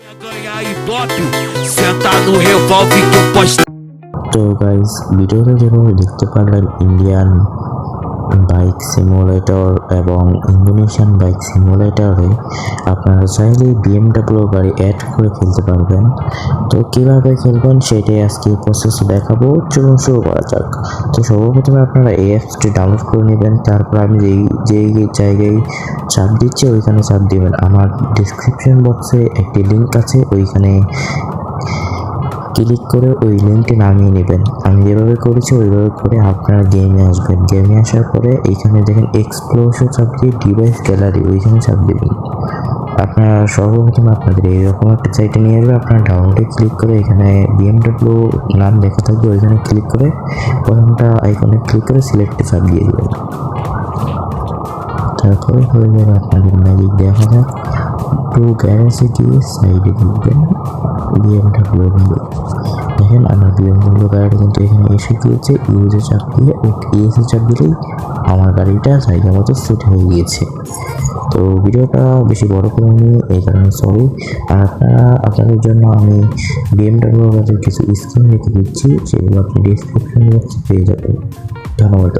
Ganhar Ibope, senta no revólver que eu posto. তো guys, ভিডিওতে যেভাবে দেখতে পারলেন ইন্ডিয়ান বাইক সিমুলেটর এবং ইন্দোনেশিয়ান বাইক সিমুলেটরে আপনারা চাইলে বিএমডাব্লিউ গাড়ি অ্যাড করে খেলতে পারবেন। তো কীভাবে খেলবেন সেটাই আজকে প্রসেস দেখাবো। চলুন শুরু করা যাক। তো সর্বপ্রথমে আপনারা এই অ্যাপসটি ডাউনলোড করে নেবেন। তারপর আমি যেই জায়গায় চাপ দিচ্ছি ওইখানে চাপ দিবেন। আমার ডিসক্রিপশন বক্সে একটি লিঙ্ক আছে, ওইখানে ক্লিক করে ওই লিঙ্কটি নামিয়ে নেবেন। আমি যেভাবে করেছি ওইভাবে করে আপনারা গেমে আসবেন। গেমে আসার পরে এইখানে দেখেন এক্সপ্লোশন চাপ দিয়ে ডিভাইস গ্যালারি, ওইখানে চাপ দেবেন। আপনারা সর্বপ্রথম আপনাদের এইরকম একটা সাইটে নিয়ে আসবে। আপনারা ডাউনলোডে ক্লিক করে এখানে বিএমডাব্লিউ নাম লেখা থাকবে, ওইখানে ক্লিক করে প্রথমটা আইকনে ক্লিক করে সিলেক্টে চাপ দিয়ে দেবেন। তারপরে হয়ে যাবে আপনাদের ম্যাজিক। দেখা যাক টু গ্যারেজে গিয়ে সাইডে দেখবেন বিএমডাব্লিউ গাড়ি। দেখেন আমার বিএমডাব্লিউ গাড়িটা কিন্তু এখানে এসে গিয়েছে। ইউজে চাপ দিয়ে ইউএসএ চাপ দিলেই আমার গাড়িটা জায়গা মতো সেট হয়ে গিয়েছে। তো ভিডিওটা বেশি বড় করে নিয়ে এই কারণে সরি। আর আপনাদের জন্য আমি বিএমডাব্লিউ গাড়ির কিছু স্কিম রেখে দিচ্ছি, সেগুলো আপনি ডিসক্রিপশন বক্সে পেয়ে যাবেন। ধন্যবাদ।